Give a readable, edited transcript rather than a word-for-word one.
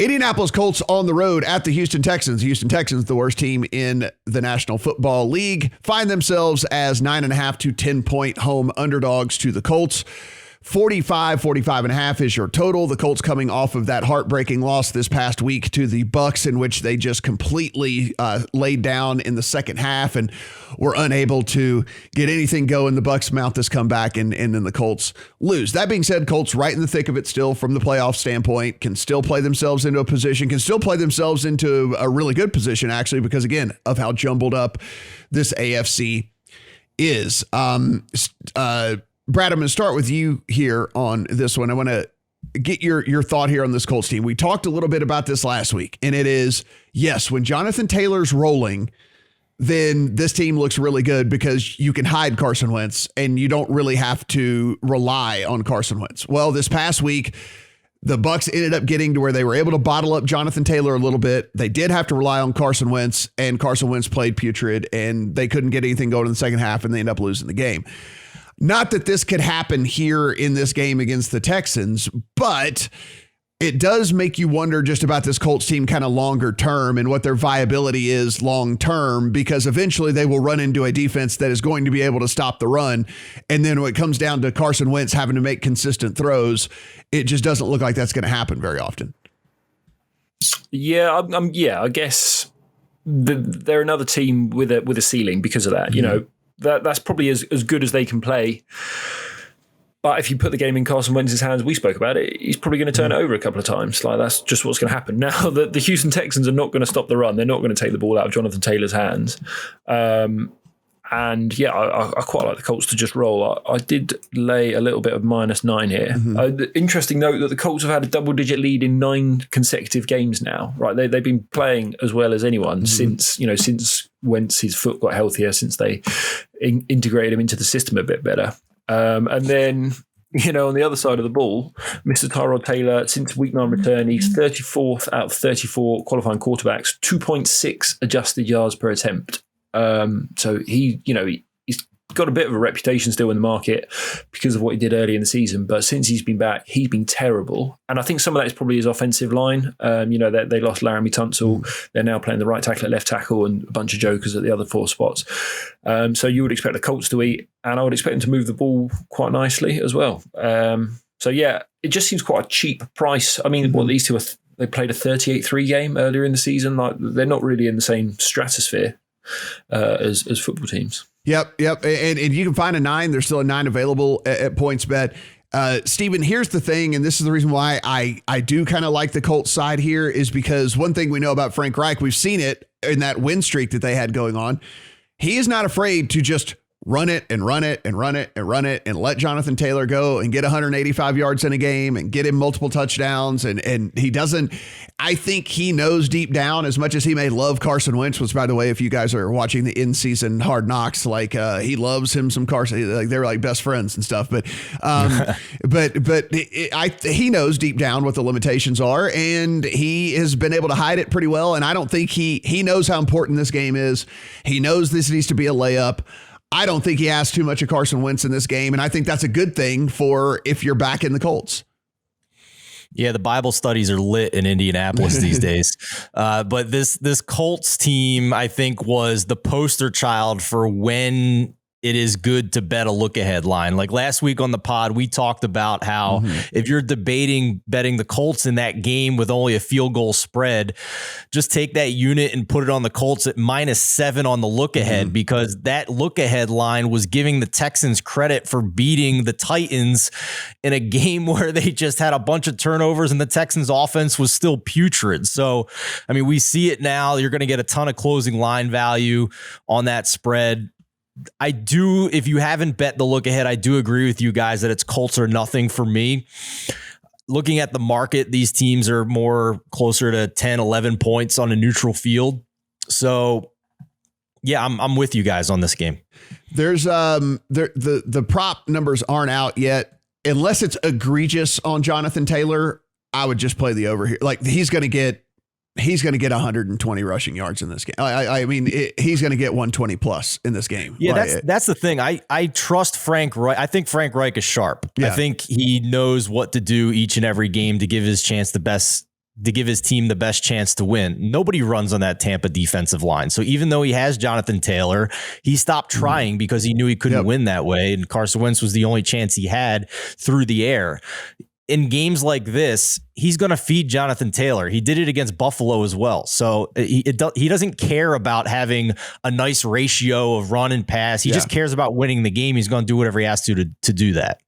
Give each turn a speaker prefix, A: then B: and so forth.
A: Indianapolis Colts on the road at the Houston Texans. Houston Texans, the worst team in the National Football League, find themselves as 9.5 to 10-point home underdogs to the Colts. 45.5 is your total. The Colts coming off of that heartbreaking loss this past week to the Bucs, in which they just completely laid down in the second half and were unable to get anything going. The Bucs mount this comeback and then the Colts lose. That being said, Colts right in the thick of it still from the playoff standpoint, can still play themselves into a position, can still play themselves into a really good position, actually, because again, of how jumbled up this AFC is. Brad, I'm going to start with you here on this one. I want to get your thought here on this Colts team. We talked a little bit about this last week, and it is, yes, when Jonathan Taylor's rolling, then this team looks really good because you can hide Carson Wentz and you don't really have to rely on Carson Wentz. Well, this past week, the Bucs ended up getting to where they were able to bottle up Jonathan Taylor a little bit. They did have to rely on Carson Wentz, and Carson Wentz played putrid, and they couldn't get anything going in the second half, and they ended up losing the game. Not that this could happen here in this game against the Texans, but it does make you wonder just about this Colts team kind of longer term and what their viability is long term, because eventually they will run into a defense that is going to be able to stop the run. And then when it comes down to Carson Wentz having to make consistent throws, it just doesn't look like that's going to happen very often.
B: Yeah, I guess they're another team with a ceiling because of that. Mm-hmm. You know, that's probably as good as they can play. But if you put the game in Carson Wentz's hands, we spoke about it, he's probably going to turn it over a couple of times. Like, that's just what's going to happen. Now, the Houston Texans are not going to stop the run. They're not going to take the ball out of Jonathan Taylor's hands. And yeah, I quite like the Colts to just roll. I did lay a little bit of -9 here. Mm-hmm. Interesting note that the Colts have had a double-digit lead in 9 consecutive games now. Right, they've been playing as well as anyone since Wentz's foot got healthier, since they integrated him into the system a bit better. And then, on the other side of the ball, Mr. Tyrod Taylor, since week 9 return, he's 34th out of 34 qualifying quarterbacks, 2.6 adjusted yards per attempt. So he's got a bit of a reputation still in the market because of what he did early in the season. But since he's been back, he's been terrible. And I think some of that is probably his offensive line. They lost Laramie Tunsil. They're now playing the right tackle at left tackle and a bunch of jokers at the other 4 spots. So you would expect the Colts to eat, and I would expect them to move the ball quite nicely as well. So yeah, it just seems quite a cheap price. I mean, these two they played a 38-3 game earlier in the season. Like, they're not really in the same stratosphere as football teams. Yep.
A: And you can find a 9. There's still a 9 available at PointsBet. Stephen, here's the thing, and this is the reason why I do kind of like the Colts side here, is because one thing we know about Frank Reich, we've seen it in that win streak that they had going on. He is not afraid to just run it and run it and run it and run it and let Jonathan Taylor go and get 185 yards in a game and get him multiple touchdowns. And he doesn't, I think he knows deep down, as much as he may love Carson Wentz, which, by the way, if you guys are watching the in-season Hard Knocks, he loves him some Carson, like they're like best friends and stuff. But he knows deep down what the limitations are, and he has been able to hide it pretty well. And I don't think he knows how important this game is. He knows this needs to be a layup. I don't think he asked too much of Carson Wentz in this game, and I think that's a good thing for if you're back in the Colts.
C: Yeah, the Bible studies are lit in Indianapolis these days. But this Colts team, I think, was the poster child for when it is good to bet a look-ahead line. Like last week on the pod, we talked about how if you're debating betting the Colts in that game with only a field goal spread, just take that unit and put it on the Colts at -7 on the look-ahead, because that look-ahead line was giving the Texans credit for beating the Titans in a game where they just had a bunch of turnovers and the Texans offense was still putrid. So, I mean, we see it now. You're going to get a ton of closing line value on that spread. I do, if you haven't bet the look ahead, I do agree with you guys that it's Colts or nothing for me. Looking at the market, these teams are more closer to 10, 11 points on a neutral field. So yeah, I'm with you guys on this game.
A: There's the prop numbers aren't out yet. Unless it's egregious on Jonathan Taylor, I would just play the over here. Like, he's going to get 120 rushing yards in this game. I mean, he's going to get 120 plus in this game.
C: Yeah, that's the thing. I trust Frank Reich. I think Frank Reich is sharp. Yeah. I think he knows what to do each and every game to give his chance the best to give his team the best chance to win. Nobody runs on that Tampa defensive line. So even though he has Jonathan Taylor, he stopped trying because he knew he couldn't win that way. And Carson Wentz was the only chance he had through the air. In games like this, he's going to feed Jonathan Taylor. He did it against Buffalo as well. So he doesn't care about having a nice ratio of run and pass. He just cares about winning the game. He's going to do whatever he has to do that.